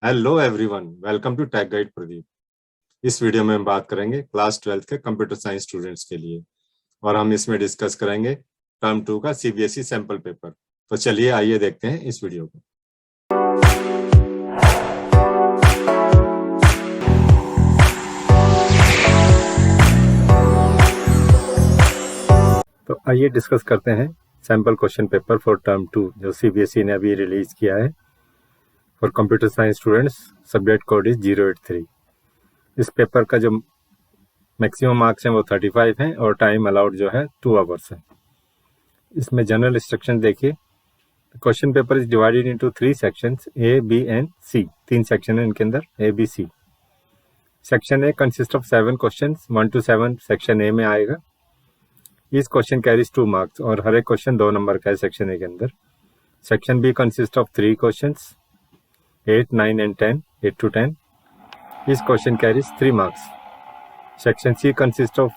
Hello everyone, welcome to tech guide Pradeep. इस video में हम बात करेंगे क्लास 12 के कंप्यूटर साइंस स्टूडेंट्स के लिए और हम इसमें डिस्कस करेंगे टर्म 2 का सीबीएसई सैंपल पेपर। तो चलिए आइए देखते हैं इस वीडियो को। तो आइए डिस्कस करते हैं sample question paper for term 2 जो सीबीएसई ने अभी रिलीज किया है for computer science students. Subject code is 083। इस पेपर का जो मैक्सिमम मार्क्स हैं वो 35 हैं और टाइम अलाउड जो है 2 आवर्स है। इसमें जनरल इंस्ट्रक्शन देखिए। Question paper is divided into 3 sections A, B and C. 3 section है इनके अंदर, A, B, C. Section A consist of 7 questions, 1 to 7 section A में आएगा। इस क्वेश्चन कैरीज 2 मार्क्स और हर एक क्वेश्चन 2 नंबर का है सेक्शन ए के अंदर। Section B consist of 3 questions, 8, 9 and 10, 8 to 10। इस question carries 3 marks. Section C consist of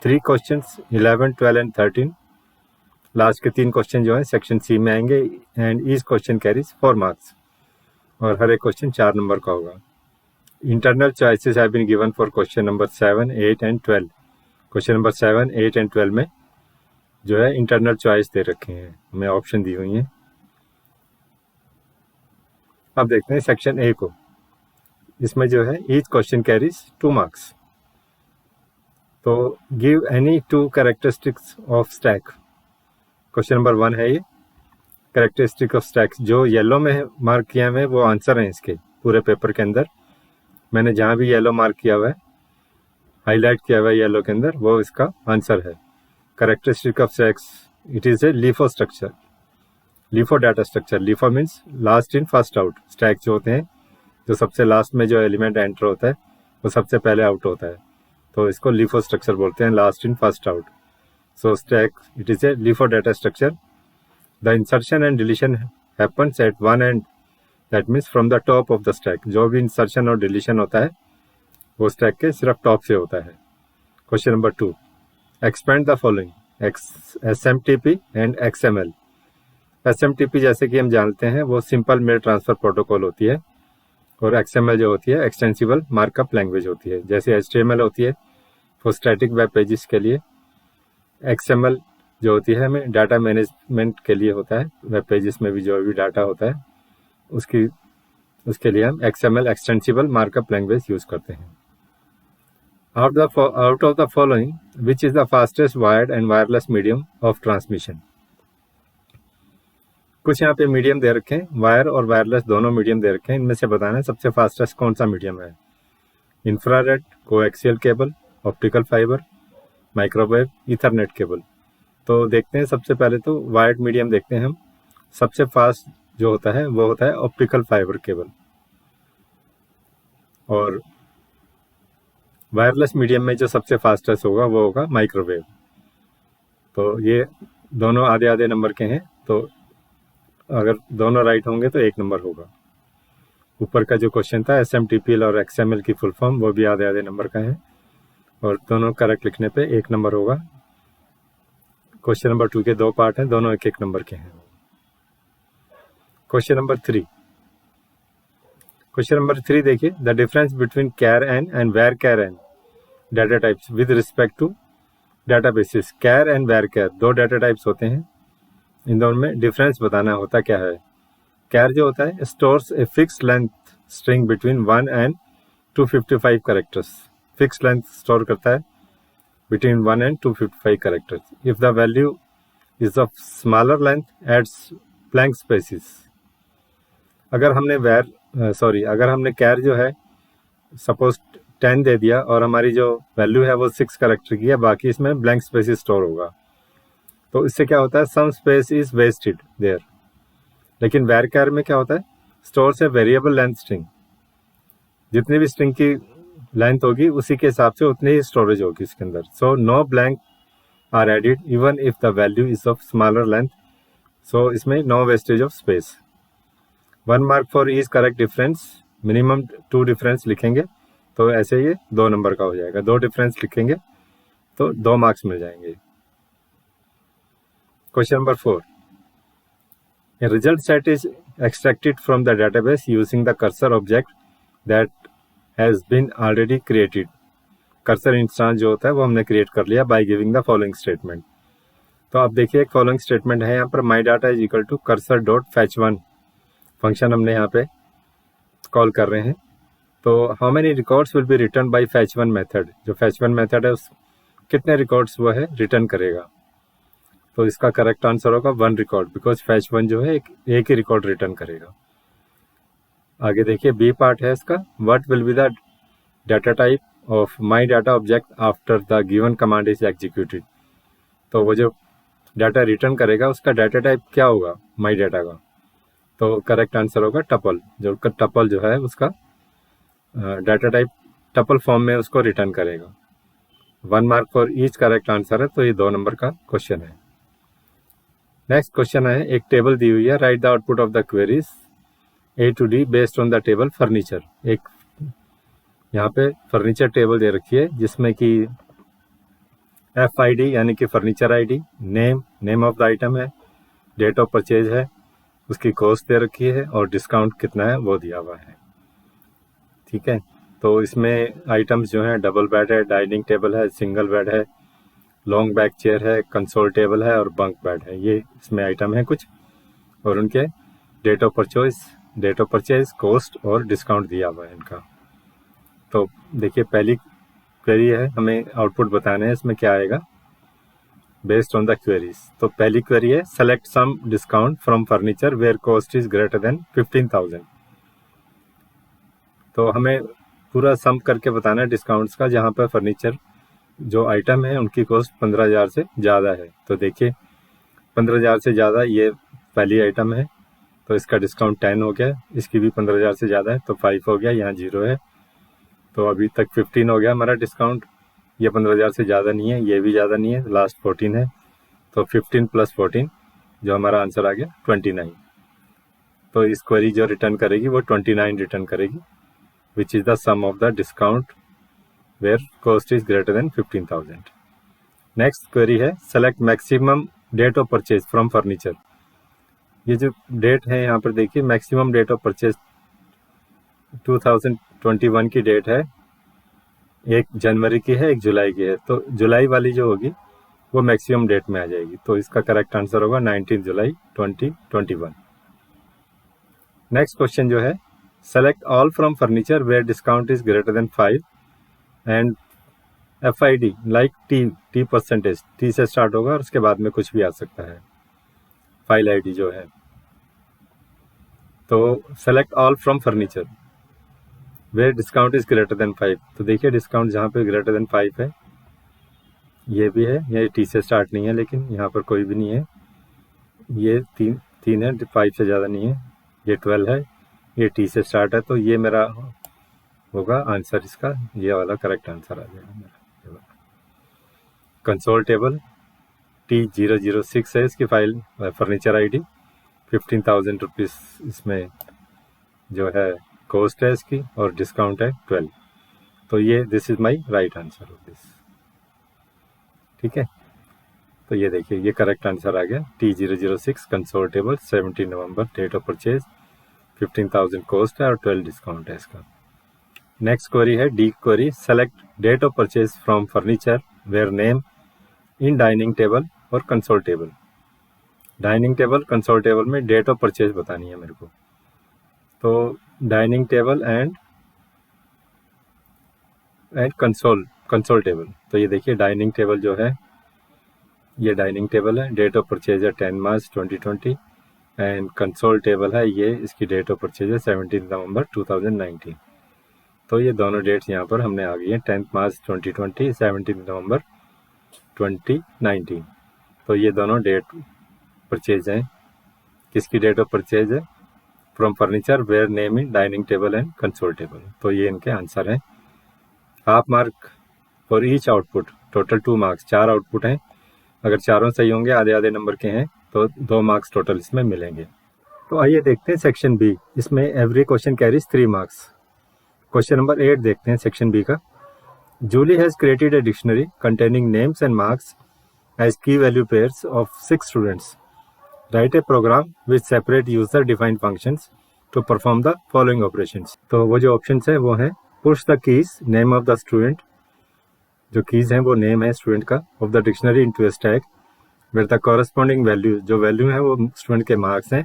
3 questions, 11, 12 and 13। Last के 3 क्वेश्चन जो है सेक्शन सी में आएंगे and each question carries 4 marks और हर एक क्वेश्चन 4 नंबर का होगा। Internal choices have been given for question number 7, 8 and 12। Question number 7, 8 and 12 में जो है इंटरनल चॉइस दे रखे हैं, हमें ऑप्शन दी हुई हैं। अब देखते हैं सेक्शन ए को। इसमें जो है ईच क्वेश्चन कैरीज 2 मार्क्स। तो give any 2 characteristics of stack. Question number 1 है ये, कैरेक्टरिस्टिक ऑफ स्टैक। जो येलो में मार्क किया हुआ है वो आंसर है इसके पूरे पेपर के अंदर। मैंने जहाँ भी येलो मार्क किया हुआ है, हाईलाइट किया हुआ है येलो के अंदर, वो इसका आंसर है। Characteristic of stacks, it is a LIFO structure, LIFO data structure. LIFO means last in first out. Stack जो होते हैं, जो सबसे लास्ट में जो एलिमेंट एंटर होता है वो सबसे पहले आउट होता है, तो इसको लिफो स्ट्रक्चर बोलते हैं, last in first out. So stack, it is a LIFO data structure. The insertion and deletion happens at one end, that means from the top of the stack. जो भी insertion और deletion होता है वो stack के सिर्फ top से होता है। Question number 2, expand the following, SMTP and XML। SMTP जैसे कि हम जानते हैं वो सिंपल मेल ट्रांसफर प्रोटोकॉल होती है और XML जो होती है एक्सटेंसिबल मार्कअप लैंग्वेज होती है। जैसे HTML होती है वो स्टैटिक वेब पेजेस के लिए, XML जो होती है हमें डाटा मैनेजमेंट के लिए होता है, वेब पेजेस में भी जो भी डाटा होता है उसके लिए हम XML extensible markup language use करते हैं। Out of the following which is the fastest wired and wireless medium of transmission. कुछ यहाँ पे मीडियम दे रखे हैं, वायर और वायरलेस दोनों मीडियम दे रखे हैं। इनमें से बताना है सबसे फास्टेस्ट कौन सा मीडियम है। Infrared, coaxial cable, optical fibre, microwave, Ethernet cable. तो देखते हैं सबसे पहले तो वायर्ड मीडियम देखते हैं हम। सबसे फास्ट जो होता है वो होता है ऑप्टिकल फाइबर केबल, और वायरलेस मीडियम में जो सबसे फास्टेस्ट होगा वो होगा माइक्रोवेव। तो ये दोनों आधे आधे नंबर के हैं, तो अगर दोनों राइट होंगे तो 1 नंबर होगा। ऊपर का जो क्वेश्चन था SMTP और XML की फुल फॉर्म, वो भी आधे आधे नंबर का है और दोनों करेक्ट लिखने पे 1 नंबर होगा। क्वेश्चन नंबर 2 के 2 पार्ट हैं, दोनों 1-1 नंबर के हैं। क्वेश्चन नंबर 3, देखिए, the difference between char and varchar an data types with respect to databases. Char and varchar 2 data types होते हैं, इन दोनों में डिफरेंस बताना होता क्या है। कैर जो होता है stores a fix length string between 1 and 255 characters. Fix length store करता है between 1 and 255 characters. If the value is of smaller length, adds blank spaces. अगर हमने कैर जो है सपोज 10 दे दिया और हमारी जो वैल्यू है वो 6 कैरेक्टर की है, बाकी इसमें ब्लैंक स्पेसिस स्टोर होगा, तो इससे क्या होता है, some space is wasted there. लेकिन वेर कैर में क्या होता है, स्टोर से वेरिएबल लेंथ स्ट्रिंग, जितनी भी स्ट्रिंग की लेंथ होगी उसी के हिसाब से उतनी ही स्टोरेज होगी इसके अंदर। So no blank are added even if the value is of smaller length. So इसमें no wastage of space. 1 mark for each correct difference, minimum 2 difference लिखेंगे तो ऐसे ये 2 नंबर का हो जाएगा। 2 डिफरेंस लिखेंगे तो 2 मार्क्स मिल जाएंगे। Question number 4, A result set is extracted from the database using the cursor object that has been already created. Cursor instance जो होता है वो हमने क्रिएट कर लिया by giving the following statement. तो अब देखिए एक फॉलोइंग स्टेटमेंट है यहाँ पर, my data is equal to cursor dot fetch one function हमने यहाँ पे कॉल कर रहे हैं. तो how many records will be return by fetch one method. जो फैच वन मेथड है उस कितने रिकॉर्ड्स वो है रिटर्न करेगा. तो इसका करेक्ट आंसर होगा 1 रिकॉर्ड, बिकॉज फैच वन जो है एक ही रिकॉर्ड रिटर्न करेगा. आगे देखिए बी पार्ट है इसका, what will be the data type of my data object after the given command is executed. तो वो जो डाटा रिटर्न करेगा उसका डाटा टाइप क्या होगा माई डाटा का. तो करेक्ट आंसर होगा टपल. जो टपल जो है उसका डाटा टाइप टपल फॉर्म में उसको रिटर्न करेगा. 1 mark for each correct answer है. तो ये 2 नंबर का क्वेश्चन है. नेक्स्ट क्वेश्चन है, एक टेबल दी हुई है, right the output of the queries A to D based on the table furniture. एक यहाँ पे फर्नीचर टेबल दे रखी है जिसमें कि FID यानी कि furniture ID, name of the item है, डेट ऑफ परचेज है, उसकी कॉस्ट दे रखी है और डिस्काउंट कितना है वो दिया हुआ है. ठीक है. तो इसमें आइटम्स जो हैं डबल बेड है, डाइनिंग टेबल है, सिंगल बेड है, लॉन्ग बैक चेयर है, कंसोल टेबल है और बंक बेड है. ये इसमें आइटम है कुछ और उनके डेट ऑफ परचेज, कॉस्ट और डिस्काउंट दिया हुआ है इनका. तो देखिए पहली क्वेरी है, हमें आउटपुट बताना है, इसमें क्या आएगा बेस्ड ऑन द क्वेरीज. तो पहली क्वेरी है, select sum discount from furniture where cost is greater than 15,000. तो हमें पूरा सम करके बताना है डिस्काउंट्स का जहाँ पर फर्नीचर जो आइटम है उनकी कॉस्ट 15,000 से ज़्यादा है. तो देखिए 15,000 से ज़्यादा ये पहली आइटम है तो इसका डिस्काउंट 10 हो गया. इसकी भी 15,000 से ज़्यादा है तो 5 हो गया, यहाँ 0 है. तो अभी तक 15 हो गया हमारा डिस्काउंट. ये 15,000 से ज़्यादा नहीं है, ये भी ज़्यादा नहीं है, लास्ट 14 है. तो 15 + 14 जो हमारा आंसर आ गया 29. तो इस क्वेरी जो रिटर्न करेगी वो 29 रिटर्न करेगी, which is the sum of the discount where cost is greater than 15,000. Next query है, select maximum date of purchase from furniture. ये जो डेट है यहाँ पर देखिए, मैक्सिमम डेट ऑफ परचेज 2021 की डेट है, 1 जनवरी की है, 1 जुलाई की है. तो जुलाई वाली जो होगी वो मैक्सिमम डेट में आ जाएगी. तो इसका करेक्ट आंसर होगा 19 जुलाई 2021. नेक्स्ट क्वेश्चन जो है, select all from furniture where discount is greater than 5 and FID like T percentage, T से स्टार्ट होगा और उसके बाद में कुछ भी आ सकता है. फाइल ID जो है, तो select all from furniture where discount is greater than 5. तो देखिए डिस्काउंट जहाँ पे ग्रेटर देन 5 है ये भी है, ये टी से स्टार्ट नहीं है लेकिन यहाँ पर कोई भी नहीं है. ये 3 है, 5 से ज़्यादा नहीं है. ये 12 है, ये टी से स्टार्ट है. तो ये मेरा होगा आंसर, इसका ये वाला करेक्ट आंसर आ जाएगा मेरा. कंसोल टेबल T006 है इसकी फाइल, फर्नीचर ID 15,000 रुपीज़ इसमें जो है कॉस्ट है इसकी और डिस्काउंट है 12. तो ये this is my right answer of this. ठीक है. तो ये देखिए ये करेक्ट आंसर आ गया, T006 कंसोल टेबल 17 नवंबर, डेट ऑफ परचेज 15,000 कॉस्ट है और 12 डिस्काउंट है इसका. नेक्स्ट क्वेरी है D query, select date of purchase from furniture where name in dining table और console table. Dining table console table में डेट ऑफ परचेज बतानी है मेरे को. तो dining table and console table. तो ये देखिए डाइनिंग टेबल जो है ये डाइनिंग टेबल है, डेट ऑफ परचेज है 10 मार्च 2020 एंड कंसोल टेबल है ये, इसकी डेट ऑफ परचेज है 17 नवंबर 2019. तो ये दोनों डेट्स यहाँ पर हमने आ गई हैं, 10 मार्च 2020, 17 नवंबर 2019. तो ये दोनों डेट परचेज हैं. किसकी डेट ऑफ परचेज है? From furniture where name in dining table and console table. तो ये इनके आंसर हैं. Half mark for each output, total 2 marks. 4 output हैं, अगर चारों सही होंगे आधे आधे नंबर के हैं तो 2 मार्क्स टोटल इसमें मिलेंगे. तो आइए देखते हैं सेक्शन बी. इसमें every question carries 3 marks. Question number 8 देखते हैं सेक्शन बी का. Julie has created a dictionary containing names and marks as key value pairs of 6 students. Write a program with separate user defined functions to perform the following operations. तो वो जो options है वो है push the keys name of the student, जो keys हैं वो name है स्टूडेंट का, of the dictionary into a stack where the corresponding value, जो वैल्यू है वो स्टूडेंट के मार्क्स हैं,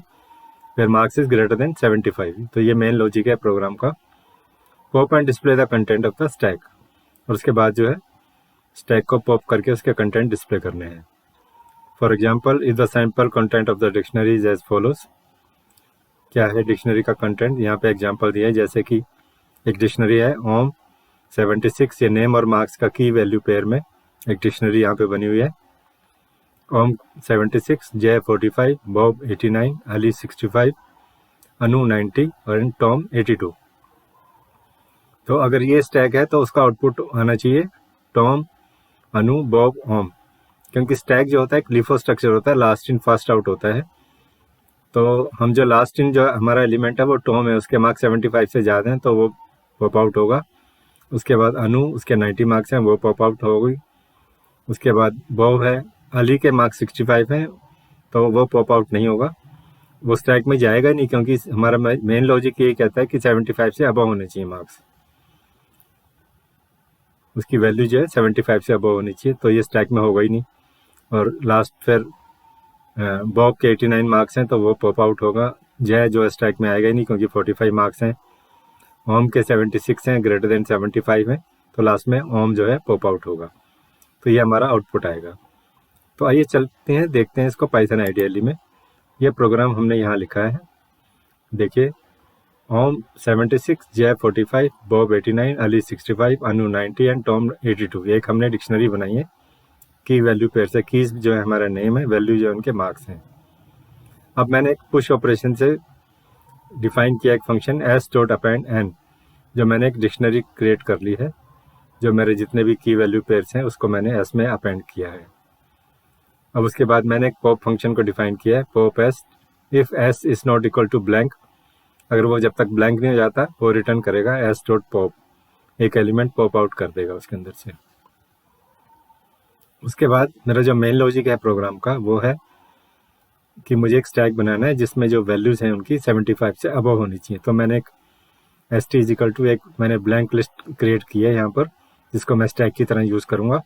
where marks is greater than 75। तो ये मेन लॉजिक है प्रोग्राम का। Pop and display the content of the stack, और उसके बाद जो है स्टैक को पॉप करके उसके कंटेंट डिस्प्ले करने हैं। For example is the sample content of the dictionary is as follows. क्या है डिक्शनरी का कंटेंट, यहाँ पे एग्जाम्पल दिया है, जैसे कि एक डिक्शनरी है ओम 76, ये नेम और मार्क्स का की वैल्यू पेयर में एक डिक्शनरी यहाँ पे बनी हुई है। ओम 76, जय 45, बॉब 89, अली 65, अनु 90 और टॉम 82। तो अगर ये स्टैक है तो उसका आउटपुट आना चाहिए टॉम, अनु, बॉब, ओम, क्योंकि स्टैक जो होता है एक लिफो स्ट्रक्चर होता है, लास्ट इन फर्स्ट आउट होता है। तो हम जो लास्ट इन जो हमारा एलिमेंट है वो टॉम है, उसके मार्क्स 75 से ज़्यादा हैं तो वो पॉप आउट होगा। उसके बाद अनु, उसके 90 मार्क्स हैं, वो पॉप आउट होगी। उसके बाद बॉब है, अली के मार्क्स 65 हैं तो वो पॉप आउट नहीं होगा, वो स्टैक में जाएगा नहीं, क्योंकि हमारा मेन लॉजिक ये कहता है कि 75 से अबव होने चाहिए मार्क्स, उसकी वैल्यू जो है 75 से अबव होनी चाहिए, तो ये स्टैक में होगा ही नहीं। और लास्ट फिर बॉब के 89 मार्क्स हैं तो वो पॉप आउट होगा, जय जो है स्टैक में आएगा ही नहीं क्योंकि 45 मार्क्स हैं। ओम के 76 हैं, ग्रेटर देन 75 हैं, तो लास्ट में ओम जो है पॉप आउट होगा, तो ये हमारा आउटपुट आएगा। तो आइए चलते हैं, देखते हैं इसको पाइथन आइडियली में। ये प्रोग्राम हमने यहाँ लिखा है, देखिए ओम 76, जय 45, Bob 89, Ali 65, Anu 90 and Tom 82। एक हमने डिक्शनरी बनाई है की वैल्यू पेयर से, कीज जो है हमारा नेम है, वैल्यू जो है उनके मार्क्स हैं। अब मैंने एक पुश ऑपरेशन से डिफाइन किया एक function S dot append N, जो मैंने एक डिक्शनरी क्रिएट कर ली है, जो मेरे जितने भी की वैल्यू पेयर्स हैं उसको मैंने एस में अपेंड किया है। अब उसके बाद मैंने एक पॉप फंक्शन को डिफाइन किया है, pop S if S is not equal to blank, अगर वो जब तक ब्लैंक नहीं हो जाता वो रिटर्न करेगा एस डॉट पॉप, एक एलिमेंट पॉप आउट कर देगा उसके अंदर से। उसके बाद मेरा जो मेन लॉजिक है प्रोग्राम का वो है कि मुझे एक स्टैक बनाना है जिसमें जो वैल्यूज़ हैं उनकी 75 से अबव होनी चाहिए। तो मैंने एक एस टी इजिकल टू एक मैंने ब्लैंक लिस्ट क्रिएट की है यहाँ पर, जिसको मैं स्टैक की तरह यूज़ करूँगा।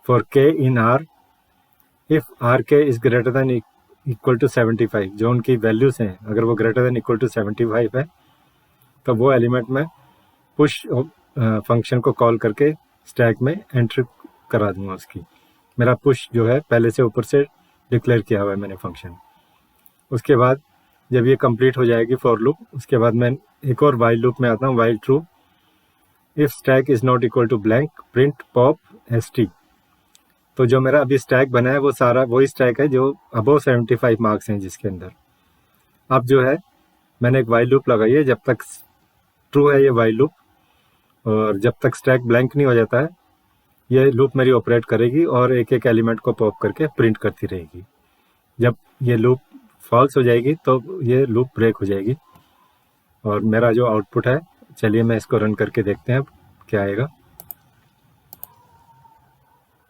For K in R, if R K is greater than equal to 75, जो उनकी वैल्यूज़ हैं अगर वो ग्रेटर देन इक्वल टू 75 है तो वो एलिमेंट में पुश फंक्शन को कॉल करके स्टैक में एंट्री करा दूंगा उसकी। मेरा पुश जो है पहले से ऊपर से डिक्लेयर किया हुआ है मैंने फंक्शन। उसके बाद जब ये कंप्लीट हो जाएगी फॉर लूप, उसके बाद मैं एक और वाइल लूप में आता हूँ, while true if stack is not equal to blank print pop S T. तो जो मेरा अभी स्टैक बना है वो सारा वही स्टैक है जो अबव 75 मार्क्स हैं जिसके अंदर। अब जो है मैंने एक वाइल लूप लगाई है, जब तक ट्रू है ये वाइल लूप, और जब तक स्टैक ब्लैंक नहीं हो जाता है ये लूप मेरी ऑपरेट करेगी और एक एक एलिमेंट को पॉप करके प्रिंट करती रहेगी। जब ये लूप फॉल्स हो जाएगी तो ये लूप ब्रेक हो जाएगी, और मेरा जो आउटपुट है, चलिए मैं इसको रन करके देखते हैं अब क्या आएगा।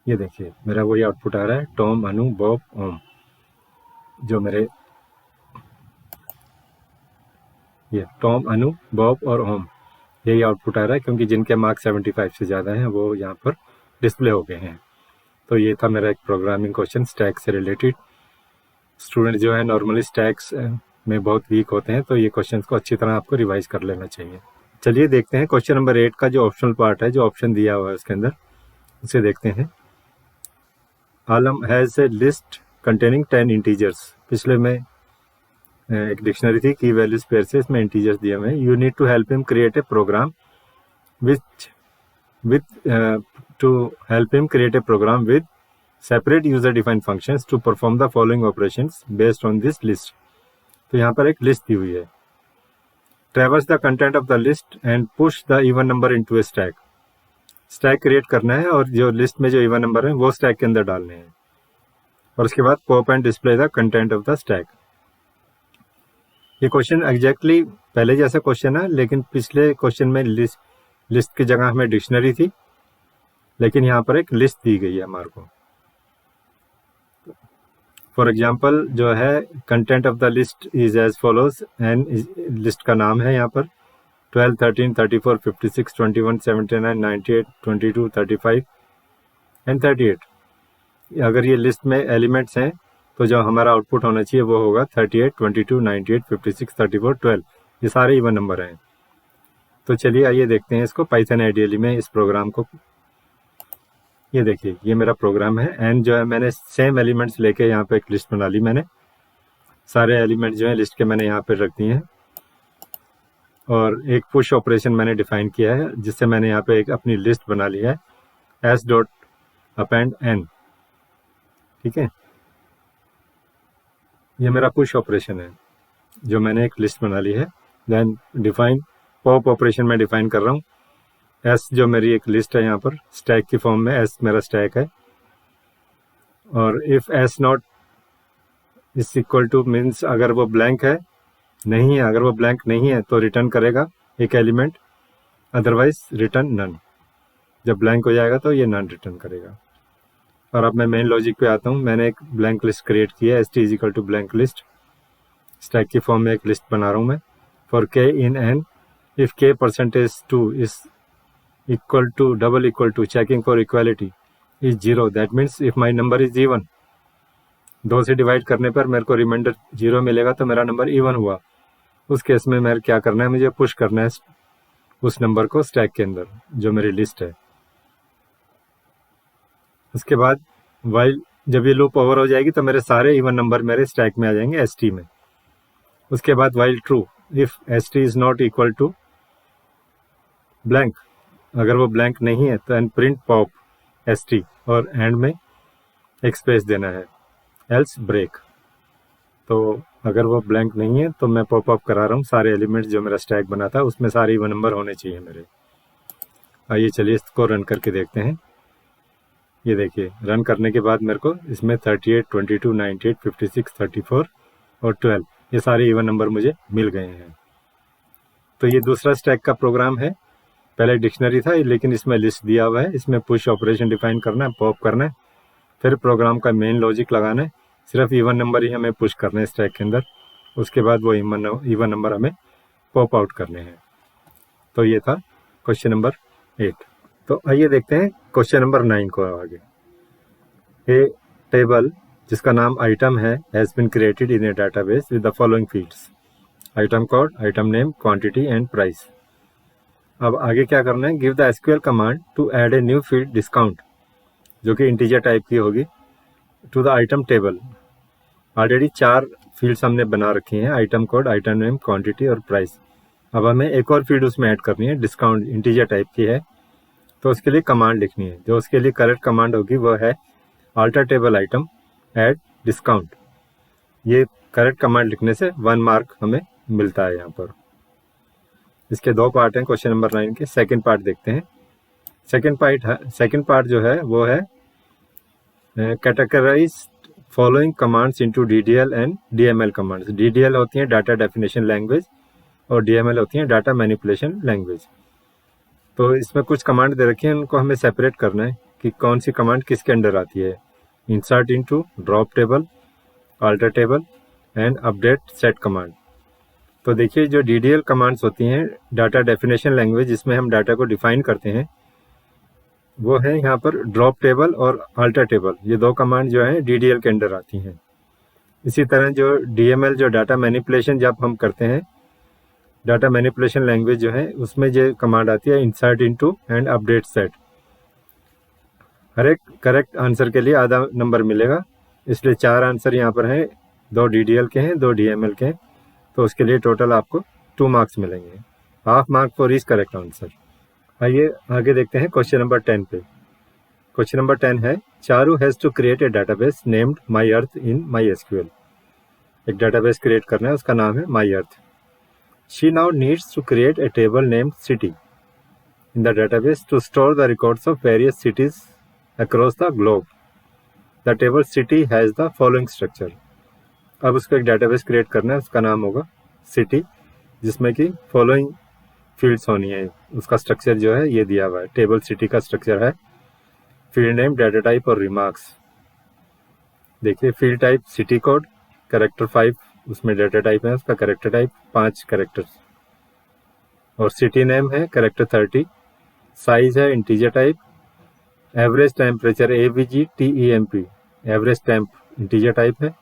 ये देखिए मेरा वही आउटपुट आ रहा है, टॉम, अनु, बॉब, ओम, जो मेरे ये टॉम, अनु, बॉब और ओम यही आउटपुट आ रहा है, क्योंकि जिनके मार्क्स 75 से ज़्यादा हैं वो यहाँ पर डिस्प्ले हो गए हैं। तो ये था मेरा एक प्रोग्रामिंग क्वेश्चन स्टैक से रिलेटेड। स्टूडेंट जो है नॉर्मली स्टैक्स में बहुत वीक होते हैं, तो ये क्वेश्चंस को अच्छी तरह आपको रिवाइज कर लेना चाहिए। चलिए देखते हैं क्वेश्चन नंबर 8 का जो ऑप्शनल पार्ट है, जो ऑप्शन दिया हुआ है उसके अंदर, उसे देखते हैं। Alam has a list containing 10 integers. पिछले में एक डिक्शनरी थी की वैल्यूज पेयर से, इसमें इंटीजर्स दिए हुए हैं। You need to help him create a program to help him create a program with separate user defined functions to perform the following operations based on this list। तो यहाँ पर एक list दी हुई है। Traverse the content of the list and push the even number into a stack। Stack create करना है और जो लिस्ट में जो इवन नंबर है वो स्टैक के अंदर डालने हैं, और उसके बाद pop and display the content of the stack. ये क्वेश्चन एग्जैक्टली पहले जैसा क्वेश्चन है, लेकिन पिछले क्वेश्चन में लिस्ट की जगह हमें डिक्शनरी थी, लेकिन यहाँ पर एक लिस्ट दी गई है हमारे को। फॉर एग्जाम्पल जो है content of the list is as follows, N list का नाम है यहाँ पर 12, 13, 34, 56, 21, 79, 98, 22, 35 एंड 38। अगर ये लिस्ट में एलिमेंट्स हैं तो जो हमारा आउटपुट होना चाहिए वो होगा 38, 22, 98, 56, 34, 12। ये सारे इवन नंबर हैं। तो चलिए आइए देखते हैं इसको पाइथन आइडियली में इस प्रोग्राम को। ये देखिए ये मेरा प्रोग्राम है, एंड जो है मैंने सेम एलिमेंट्स लेके यहाँ पे एक लिस्ट बना ली। मैंने सारे एलिमेंट्स जो है लिस्ट के मैंने यहाँ पे रख दिए हैं, और एक पुश ऑपरेशन मैंने डिफाइन किया है जिससे मैंने यहाँ पे एक अपनी लिस्ट बना ली है एस डॉट अपेंड एन। ठीक है, ये मेरा पुश ऑपरेशन है जो मैंने एक लिस्ट बना ली है। देन डिफाइन पॉप ऑपरेशन में डिफाइन कर रहा हूँ एस, जो मेरी एक लिस्ट है यहाँ पर स्टैक की फॉर्म में, एस मेरा स्टैक है। और if S not is equal two means अगर वो ब्लैंक है नहीं है, अगर वो ब्लैंक नहीं है तो रिटर्न करेगा एक एलिमेंट, अदरवाइज रिटर्न नन। जब ब्लैंक हो जाएगा तो ये नन रिटर्न करेगा। और अब मैं मेन लॉजिक पे आता हूँ। मैंने एक ब्लैंक लिस्ट क्रिएट किया है, S T is equal to blank list, stack की फॉर्म में एक लिस्ट बना रहा हूँ मैं। For K in N if K percentage 2 is equal to double equal to checking for equality is 0, that means if my number is even. 2 से divide करने पर मेरे को रिमाइंडर 0 मिलेगा तो मेरा नंबर इवन हुआ। उस केस में मेरे क्या करना है, मुझे पुश करना है उस नंबर को स्टैक के अंदर जो मेरी लिस्ट है। उसके बाद वाइल जब ये लूप ओवर हो जाएगी तो मेरे सारे इवन नंबर मेरे स्टैक में आ जाएंगे एस टी में। उसके बाद while true if S T is not equal to blank, अगर वो ब्लैंक नहीं है तो N print pop S T, और एंड में एक स्पेस देना है, एल्स ब्रेक। तो अगर वो ब्लैंक नहीं है तो मैं पॉप अप करा रहा हूँ सारे एलिमेंट्स जो मेरा स्टैक बना था उसमें सारे इवन नंबर होने चाहिए मेरे। आइए चलिए इसको रन करके देखते हैं। ये देखिए रन करने के बाद मेरे को इसमें 38, 22, 98, 56, 34 और 12 ये सारे इवन नंबर मुझे मिल गए हैं। तो ये दूसरा स्टैक का प्रोग्राम है। पहले डिक्शनरी था लेकिन इसमें लिस्ट दिया हुआ है, इसमें पुश ऑपरेशन डिफाइन करना है, पॉप करना है, फिर प्रोग्राम का मेन लॉजिक लगाना है, सिर्फ इवन नंबर ही हमें पुश करना है स्टैक के अंदर, उसके बाद वो इवन नंबर हमें पॉप आउट करने हैं। तो ये था क्वेश्चन नंबर 8। तो आइए देखते हैं क्वेश्चन नंबर 9 को आगे। ए टेबल जिसका नाम आइटम है has been created in a database with the following fields, item code, item name, quantity and price. अब आगे क्या करना है, give the SQL command to add a new field discount, जो कि इंटीजर टाइप की होगी, to the item table. Already 4 fields हमने बना रखी हैं, item code, item name, quantity और प्राइस। अब हमें एक और फील्ड उसमें ऐड करनी है, डिस्काउंट इंटीजर टाइप की है, तो उसके लिए कमांड लिखनी है। जो उसके लिए करेक्ट कमांड होगी वो है alter table item add discount. ये करेक्ट कमांड लिखने से 1 मार्क हमें मिलता है यहाँ पर। इसके 2 पार्ट हैं क्वेश्चन नंबर 9 के। सेकंड पार्ट देखते हैं। सेकंड पार्ट जो है वो है categorize following commands into DDL and DML commands. DDL होती है डाटा डेफिनेशन लैंग्वेज और डीएमएल होती है डाटा मैनिपुलेशन लैंग्वेज। तो इसमें कुछ कमांड दे रखी है, उनको हमें सेपरेट करना है कि कौन सी कमांड किसके अंडर आती है। Insert into, drop table, alter table and update set command. तो देखिए जो डीडीएल कमांड्स होती हैं डाटा डेफिनेशन लैंग्वेज, जिसमें हम डाटा को डिफाइन करते हैं, वो है यहाँ पर ड्रॉप टेबल और अल्टर टेबल। ये 2 कमांड जो है डीडीएल के अंडर आती हैं। इसी तरह जो डीएमएल जो डाटा मैनिपुलेशन जब हम करते हैं, डाटा मैनिपुलेशन लैंग्वेज जो है उसमें जो कमांड आती है insert into and update set. हर एक करेक्ट आंसर के लिए आधा नंबर मिलेगा, इसलिए 4 आंसर यहाँ पर हैं, 2 डीडीएल के हैं, 2 डीएमएल के हैं, तो उसके लिए टोटल आपको 2 मार्क्स मिलेंगे, half mark for each correct answer. आइए आगे देखते हैं क्वेश्चन नंबर 10 पे। क्वेश्चन नंबर 10 है Charu has to create a database named my earth in MySQL. एक डाटाबेस क्रिएट करना है, उसका नाम है my earth. She now needs to create a table named city in the database to store the records of various cities across the globe. The table city has the following structure. अब उसको एक database create करना है, उसका नाम होगा city, जिसमें कि फॉलोइंग फील्ड्स होनी है। उसका स्ट्रक्चर जो है ये दिया हुआ है, टेबल सिटी का स्ट्रक्चर है, फील्ड नेम, डाटा टाइप और रिमार्क्स। देखिए field type city code, character 5 उसमें डेटा टाइप है, उसका कैरेक्टर टाइप 5 कैरेक्टर्स, और सिटी नेम है कैरेक्टर 30, साइज है integer type, average temperature AVG TEMP, average temp integer type है,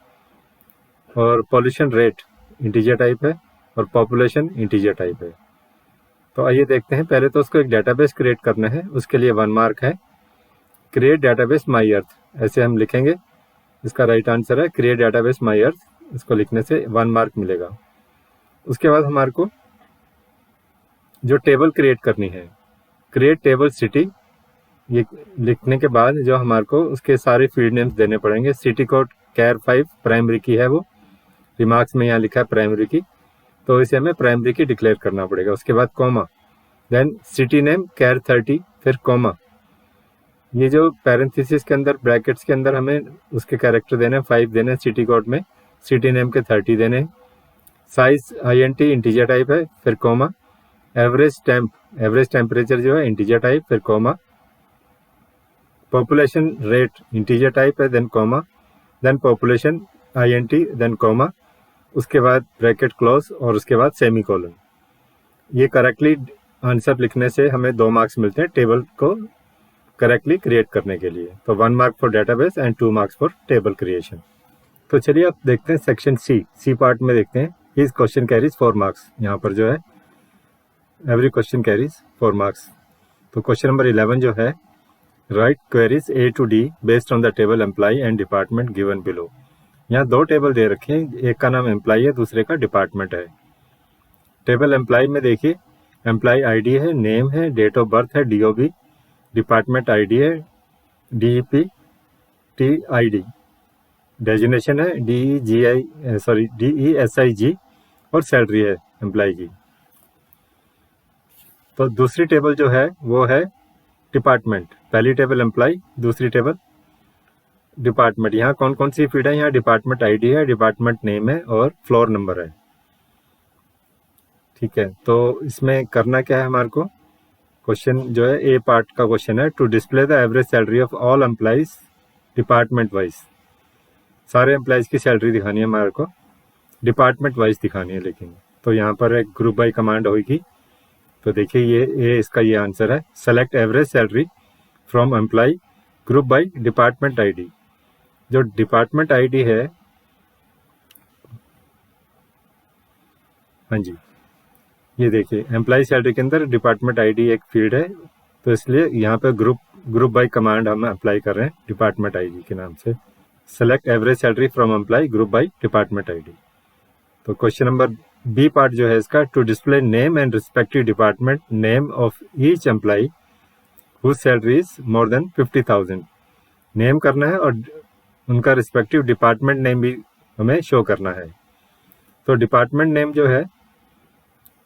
और पॉल्यूशन रेट इंटीजर टाइप है, और पॉपुलेशन इंटीजर टाइप है। तो आइए देखते हैं, पहले तो उसको एक डेटाबेस क्रिएट करना है, उसके लिए 1 मार्क है। क्रिएट डेटाबेस माई अर्थ, ऐसे हम लिखेंगे, इसका राइट आंसर है क्रिएट डेटाबेस माई अर्थ, इसको लिखने से 1 मार्क मिलेगा। उसके बाद हमारे को जो टेबल क्रिएट करनी है, क्रिएट टेबल सिटी, ये लिखने के बाद जो हमारे को उसके सारे फील्ड नेम्स देने पड़ेंगे। सिटी कोड कैर 5 प्राइमरी की है, वो रिमार्क्स में यहाँ लिखा है प्राइमरी की, तो इसे हमें प्राइमरी की डिक्लेयर करना पड़ेगा। उसके बाद कॉमा, देन सिटी नेम कैर 30, फिर कॉमा, ये जो पैरेंथेसिस के अंदर ब्रैकेट्स के अंदर हमें उसके कैरेक्टर देने 5 देने, सिटी कोड में सिटी नेम के 30 देने, साइज INT इंटीजर टाइप है, फिर कॉमा, एवरेज टेम्परेचर जो है इंटीजर टाइप, फिर comma, population rate integer type है, then comma, then population INT, then comma, उसके बाद ब्रैकेट क्लोज, और उसके बाद सेमी कोलन। ये करेक्टली आंसर लिखने से हमें 2 मार्क्स मिलते हैं टेबल को करेक्टली क्रिएट करने के लिए। तो 1 mark for database and 2 marks for table creation. तो चलिए अब देखते हैं सेक्शन सी पार्ट में देखते हैं। इस क्वेश्चन कैरीज 4 मार्क्स, यहाँ पर जो है एवरी क्वेश्चन कैरीज 4 मार्क्स। तो क्वेश्चन नंबर 11 जो है, write queries A to D based on the table employ and department given below. यहाँ 2 टेबल दे रखे हैं, एक का नाम एम्प्लॉय है, दूसरे का डिपार्टमेंट है। टेबल एम्प्लॉय में देखिए, एम्प्लॉय ID है, नेम है, डेट ऑफ बर्थ है DOB, डिपार्टमेंट ID है DEP TID, डेजिग्नेशन है DESIG, और सैलरी है एम्प्लॉय की। तो दूसरी टेबल जो है वो है डिपार्टमेंट, पहली टेबल एम्प्लॉय, दूसरी टेबल डिपार्टमेंट। यहाँ कौन कौन सी फील्ड है, यहाँ डिपार्टमेंट ID है, डिपार्टमेंट नेम है, और फ्लोर नंबर है। ठीक है, तो इसमें करना क्या है हमारे को, क्वेश्चन जो है ए पार्ट का क्वेश्चन है, to display the average salary of all employees department wise. सारे एम्प्लॉइज की सैलरी दिखानी है हमारे को, डिपार्टमेंट वाइज दिखानी है लेकिन। तो यहाँ पर एक ग्रुप बाई कमांड होगी। तो देखिए ये इसका ये आंसर है, select average salary from employ group by department ID। जो डिपार्टमेंट ID है, हाँ जी, ये देखिए एम्प्लॉय सैलरी के अंदर डिपार्टमेंट ID एक फील्ड है, तो इसलिए यहाँ पे ग्रुप बाई कमांड हम अप्लाई कर रहे हैं डिपार्टमेंट ID के नाम से। Select average salary from employ group by department ID। तो क्वेश्चन नंबर बी पार्ट जो है इसका, to display name and respective department name of each employ whose salary is more than 50,000। Name करना है और उनका रिस्पेक्टिव डिपार्टमेंट नेम भी हमें शो करना है। तो डिपार्टमेंट नेम जो है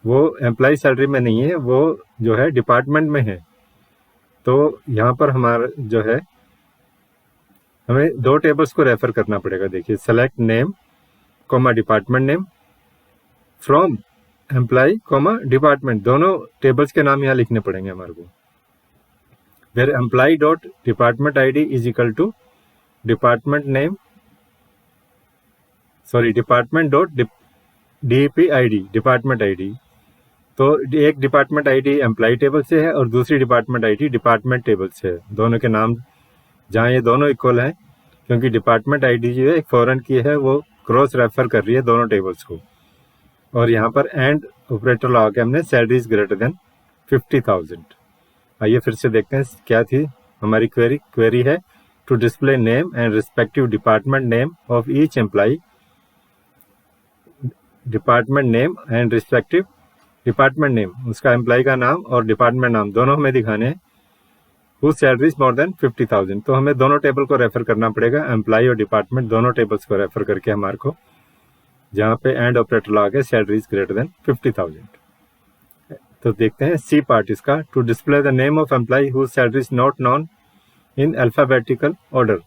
वो एम्प्लॉय सैलरी में नहीं है, वो जो है डिपार्टमेंट में है। तो यहाँ पर हमारा जो है हमें 2 टेबल्स को रेफर करना पड़ेगा। देखिए, select name comma department name from employ comma department, दोनों टेबल्स के नाम यहाँ लिखने पड़ेंगे हमारे को। Where employ dot department ID is equal to department name, sorry department dot DEP ID, department ID। तो एक डिपार्टमेंट ID एम्प्लॉय टेबल से है और दूसरी डिपार्टमेंट ID डिपार्टमेंट टेबल से है। दोनों के नाम जहाँ ये दोनों इक्वल हैं, क्योंकि डिपार्टमेंट ID जो है एक फॉरेन की है, वो क्रॉस रेफर कर रही है दोनों टेबल्स को। और यहाँ पर एंड ऑपरेटर लगा के हमने सैलरी इज ग्रेटर देन 50,000। आइए फिर से देखते हैं क्या थी हमारी क्वेरी है, to display name and respective department name of each employ, department name and respective department name, उसका एम्प्लॉय का नाम और डिपार्टमेंट नाम दोनों हमें दिखाने हैं, whose salary is more than 50,000। तो हमें दोनों टेबल को रेफर करना पड़ेगा, एम्प्लॉय और डिपार्टमेंट दोनों टेबल्स को रेफर करके हमारे को, जहाँ पे एंड ऑपरेटर लगा के सैलरी इज ग्रेटर देन 50,000। तो देखते हैं सी पार्ट इसका, to display the name of employ whose salary is not known in alphabetical order.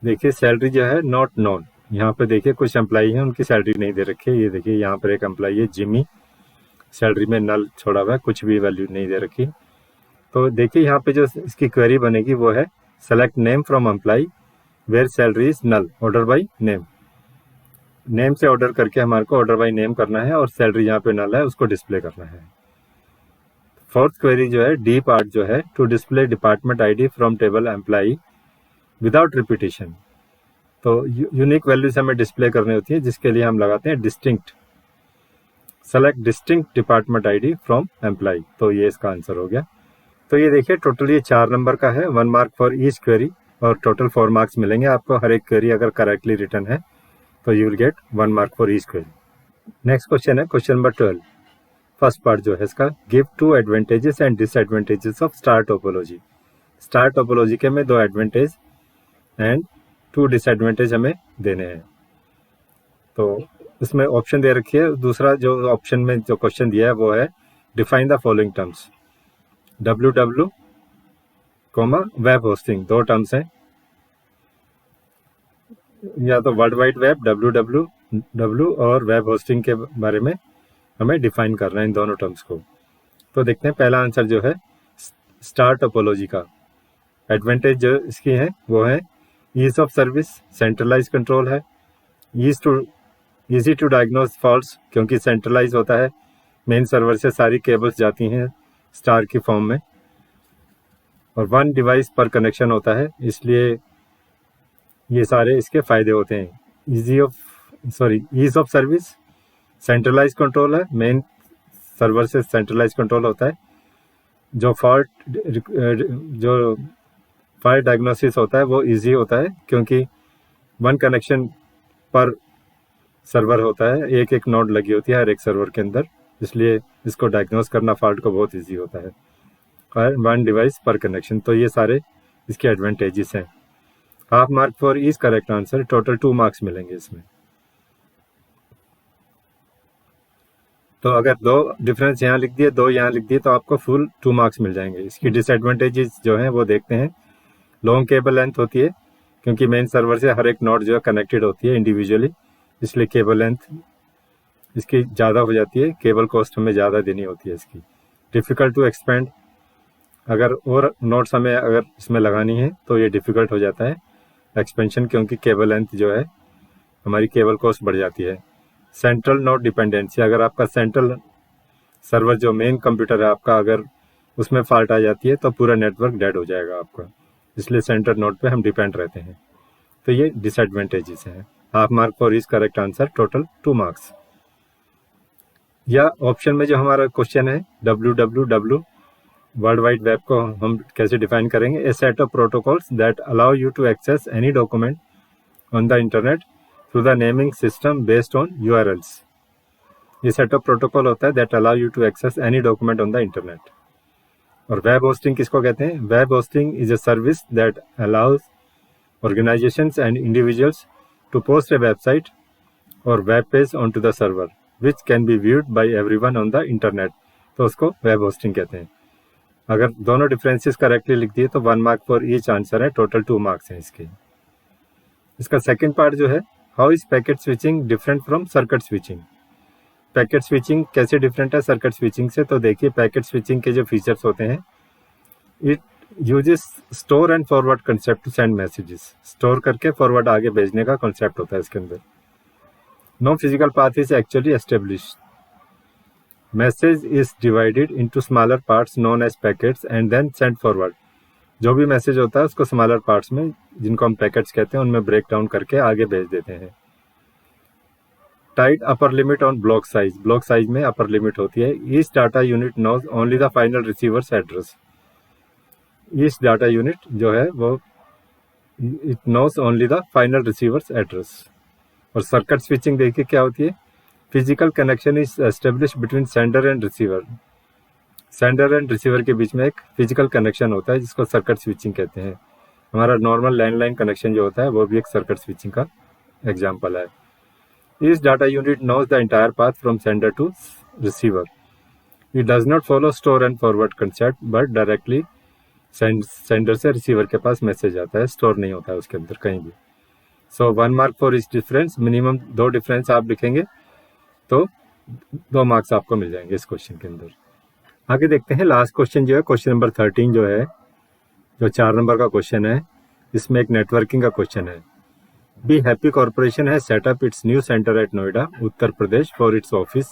देखिए सैलरी जो है नॉट नोन, यहाँ पे देखिए कुछ एम्प्लॉय हैं उनकी सैलरी नहीं दे रखी है। ये देखिए यहाँ पर एक एम्प्लॉय है जिमी, सैलरी में नल छोड़ा हुआ है, कुछ भी वैल्यू नहीं दे रखी। तो देखिए यहाँ पे जो इसकी क्वेरी बनेगी वो है, select name from employ where salary is null, order by name. Name से ऑर्डर करके हमारे को ऑर्डर बाई नेम करना है और सैलरी जहाँ पे नल है उसको डिस्प्ले करना है। फोर्थ क्वेरी जो है डी पार्ट जो है, to display department ID from table employee without repetition. तो यूनिक वैल्यूज हमें डिस्प्ले करनी होती है, जिसके लिए हम लगाते हैं distinct, select distinct department ID from employee. तो ये इसका आंसर हो गया। तो ये देखिए टोटल ये 4 नंबर का है, 1 मार्क फॉर ईच क्वेरी, और टोटल 4 मार्क्स मिलेंगे आपको हर एक क्वेरी अगर करेक्टली रिटर्न है तो you will get 1 mark for each query. Next question है क्वेश्चन नंबर 12। फर्स्ट पार्ट जो है इसका, give 2 advantages and disadvantages of star topology. Star topology के में 2 एडवांटेज एंड 2 डिसएडवांटेज हमें देने हैं। तो इसमें ऑप्शन दे रखी है, दूसरा जो ऑप्शन में जो क्वेश्चन दिया है वो है define the following terms. www, web hosting, 2 terms हैं, या तो वर्ल्ड वाइड वेब www और वेब होस्टिंग के बारे में हमें डिफाइन करना है इन दोनों टर्म्स को। तो देखते हैं पहला आंसर जो है स्टार टोपोलॉजी का। एडवांटेज जो इसकी है वो है ease of service, centralize control है, ईजी टू डायग्नोज फॉल्ट्स, क्योंकि सेंट्रलाइज होता है, मेन सर्वर से सारी केबल्स जाती हैं स्टार की फॉर्म में, और 1 डिवाइस पर कनेक्शन होता है, इसलिए ये सारे इसके फायदे होते हैं। Ease of service, centralize control है, मेन सर्वर से सेंट्रलाइज कंट्रोल होता है, जो फाल्ट डायग्नोसिस होता है वो इजी होता है, क्योंकि 1 कनेक्शन पर सर्वर होता है, एक नोड लगी होती है हर एक सर्वर के अंदर, इसलिए इसको डायग्नोस करना फॉल्ट को बहुत इजी होता है, और 1 डिवाइस पर कनेक्शन। तो ये सारे इसके एडवांटेजेस हैं। Half mark for each correct answer, total 2 marks मिलेंगे इसमें। तो अगर 2 डिफरेंस यहाँ लिख दिए, 2 यहाँ लिख दिए, तो आपको फुल 2 मार्क्स मिल जाएंगे। इसकी डिसएडवांटेजेस जो हैं वो देखते हैं। लॉन्ग केबल लेंथ होती है, क्योंकि मेन सर्वर से हर एक नोड जो है कनेक्टेड होती है इंडिविजुअली, इसलिए केबल लेंथ इसकी ज़्यादा हो जाती है, केबल कॉस्ट हमें ज़्यादा देनी होती है इसकी। डिफ़िकल्ट टू एक्सपेंड, अगर और नोड्स हमें अगर इसमें लगानी है तो ये डिफ़िकल्ट हो जाता है एक्सपेंशन, क्योंकि केबल लेंथ जो है हमारी केबल कॉस्ट बढ़ जाती है। सेंट्रल नोड डिपेंडेंसी, अगर आपका सेंट्रल सर्वर जो मेन कंप्यूटर है आपका, अगर उसमें फॉल्ट आ जाती है तो पूरा नेटवर्क डेड हो जाएगा आपका, इसलिए सेंट्रल नोड पे हम डिपेंड रहते हैं। तो ये डिसएडवांटेजेस हैं। Half mark for each correct answer, total 2 marks. या ऑप्शन में जो हमारा क्वेश्चन है www, वर्ल्ड वाइड वेब को हम कैसे डिफाइन करेंगे, a set of protocols that allow you to access any document on the internet through the naming system based on URLs। ये सेट ऑफ प्रोटोकॉल होता है that allow you to access any document on the internet. और web hosting किसको कहते हैं? Web hosting is a service that allows organizations and individuals to post a website or web page onto the server which can be viewed by everyone on the internet। तो उसको web hosting कहते हैं। अगर दोनों differences correctly लिख दिए तो 1 mark for each answer है, टोटल 2 मार्क्स हैं इसके। इसका सेकंड पार्ट जो है, how is packet switching different from circuit switching. Packet switching कैसे डिफरेंट है सर्किट स्विचिंग से? तो देखिए पैकेट स्विचिंग के जो फीचर्स होते हैं, it uses store and forward concept to send messages. Store करके फॉरवर्ड आगे भेजने का कॉन्सेप्ट होता है इसके अंदर। No physical path is actually established. Message is divided into smaller parts known as packets and then send forward. जो भी मैसेज होता है उसको स्मॉलर पार्ट्स में, जिनको हम पैकेट्स कहते हैं, उनमें ब्रेक डाउन करके आगे भेज देते हैं। Tight upper limit on block size. Block size में अपर लिमिट होती है। Each data unit knows only the final receiver's address. Each data unit जो है वो it knows only the final receiver's address. और सर्किट स्विचिंग देखिए क्या होती है, physical connection is establish between sender and receiver. Sender and receiver के बीच में एक फिजिकल कनेक्शन होता है जिसको सर्किट स्विचिंग कहते हैं। हमारा नॉर्मल लैंडलाइन कनेक्शन जो होता है वो भी एक सर्किट स्विचिंग का एग्जाम्पल है। Each data unit knows the entire path from sender to receiver. It does not follow store and forward concept but directly sender से रिसीवर के पास मैसेज आता है, स्टोर नहीं होता है उसके अंदर कहीं भी। सो 1 मार्क फॉर इस डिफरेंस। मिनिमम 2 डिफरेंस आप लिखेंगे तो 2 मार्क्स आपको मिल जाएंगे इस क्वेश्चन के अंदर। आगे देखते हैं लास्ट क्वेश्चन जो है, क्वेश्चन नंबर 13 जो है, जो 4 नंबर का क्वेश्चन है। इसमें एक नेटवर्किंग का क्वेश्चन है। बी हैप्पी कॉरपोरेशन है setup it's new centre at Noida Uttar Pradesh for its office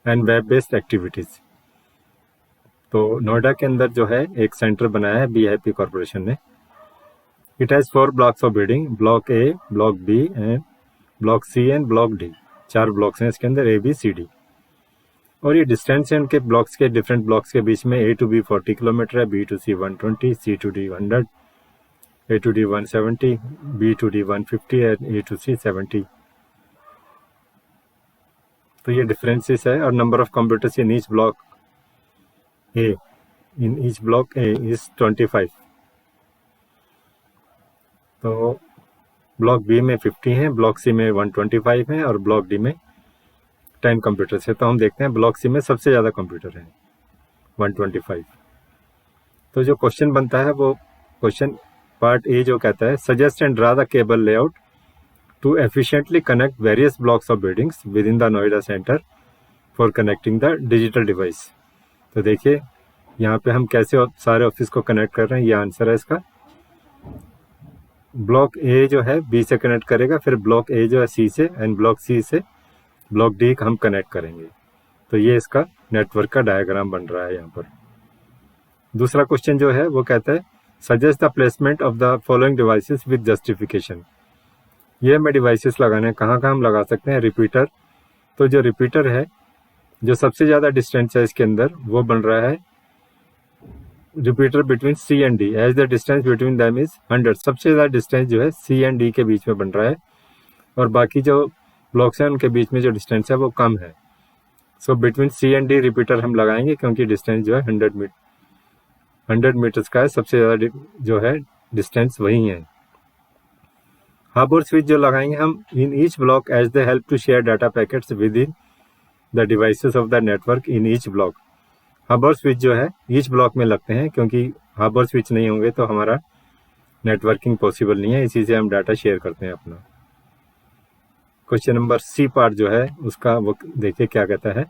and web based activities. तो नोएडा के अंदर जो है एक सेंटर बनाया है बी हैप्पी कॉरपोरेशन ने। It has 4 blocks of building, block A, block B and block C and block D. 4 blocks हैं इसके अंदर, ए बी सी डी। और ये डिस्टेंस है उनके ब्लॉक्स के, डिफरेंट ब्लॉक्स के बीच में। ए टू बी 40 किलोमीटर है, B to C 120, C to D 100, A to D 170, B to D 150 and A to C 70। तो ये डिफरेंसेस है। और number of computers in each block A, in each block A is 25। तो block B में 50 हैं, block C में 125 हैं और ब्लॉक डी में 10 कंप्यूटर्स है। तो हम देखते हैं ब्लॉक सी में सबसे ज़्यादा कंप्यूटर हैं, 125। तो जो क्वेश्चन बनता है वो क्वेश्चन पार्ट ए जो कहता है suggest and draw the cable layout to efficiently connect various blocks of buildings within the Noida center for connecting the digital device. तो देखिए यहाँ पे हम कैसे सारे ऑफिस को कनेक्ट कर रहे हैं, ये आंसर है इसका। ब्लॉक ए जो है बी से कनेक्ट करेगा, फिर ब्लॉक ए जो है सी से, एंड ब्लॉक सी से ब्लॉक डी हम कनेक्ट करेंगे। तो ये इसका नेटवर्क का डायग्राम बन रहा है यहाँ पर। दूसरा क्वेश्चन जो है वो कहता है suggest the placement of the following devices with justification. ये हमें डिवाइसेस लगाने कहाँ कहाँ हम लगा सकते हैं। रिपीटर, तो जो रिपीटर है जो सबसे ज़्यादा डिस्टेंस है इसके अंदर वो बन रहा है repeater between C and D, as the distance between them is 100। सबसे ज़्यादा डिस्टेंस जो है सी एंड डी के बीच में बन रहा है, और बाकी जो ब्लॉक्स हैं उनके बीच में जो डिस्टेंस है वो कम है। So between C and D repeater हम लगाएंगे क्योंकि डिस्टेंस जो है 100 मीटर्स का है। सबसे ज़्यादा जो है डिस्टेंस वही है। हब और स्विच जो लगाएंगे हम in each block as they help to share data packets within the devices of the network in each block. Hub और स्विच जो है ईच ब्लॉक में लगते हैं क्योंकि हब और स्विच नहीं होंगे तो हमारा नेटवर्किंग पॉसिबल नहीं है, इसी से हम डाटा शेयर करते हैं अपना। क्वेश्चन नंबर सी पार्ट जो है उसका वो देखिए क्या कहता है।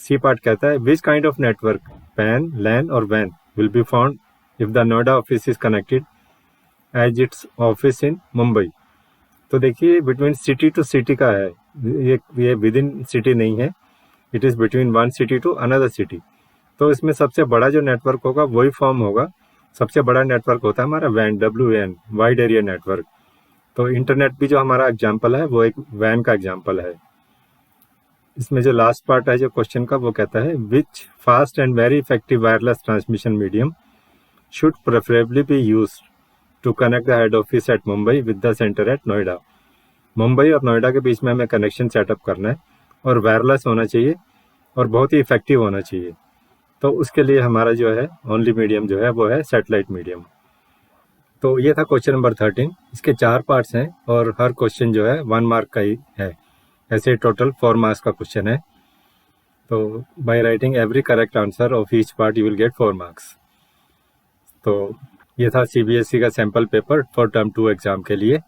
सी पार्ट कहता है which kind of network PAN, LAN और वैन will be found if the Noida office is connected as its office in Mumbai. तो देखिए बिटवीन सिटी टू सिटी का है, ये विद इन सिटी नहीं है, it is between one city to another city. तो इसमें सबसे बड़ा जो नेटवर्क होगा वही फॉर्म होगा। सबसे बड़ा नेटवर्क होता है हमारा वैन, WAN, वाइड एरिया नेटवर्क। तो इंटरनेट भी जो हमारा एग्जाम्पल है वो एक वैन का एग्जाम्पल है। इसमें जो लास्ट पार्ट है जो क्वेश्चन का वो कहता है which fast and very effective wireless transmission medium should preferably be used to connect the head office at Mumbai with the centre at Noida. Mumbai और नोएडा के बीच में हमें कनेक्शन सेटअप करना है और वायरलेस होना चाहिए और बहुत ही इफेक्टिव होना चाहिए। तो उसके लिए हमारा जो है ओनली मीडियम जो है वो है सैटेलाइट मीडियम। तो ये था क्वेश्चन नंबर 13। इसके 4 पार्ट्स हैं और हर क्वेश्चन जो है 1 मार्क का ही है। ऐसे टोटल 4 मार्क्स का क्वेश्चन है। तो by writing every correct answer of each part you will get 4 marks. तो ये था CBSE का sample paper for term 2 exam के लिए।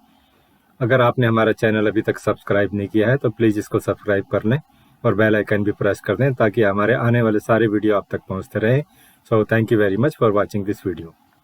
अगर आपने हमारा चैनल अभी तक सब्सक्राइब नहीं किया है तो प्लीज़ इसको सब्सक्राइब कर लें और बेल आइकन भी प्रेस कर दें ताकि हमारे आने वाले सारे वीडियो आप तक पहुंचते रहें। So thank you very much for watching this video.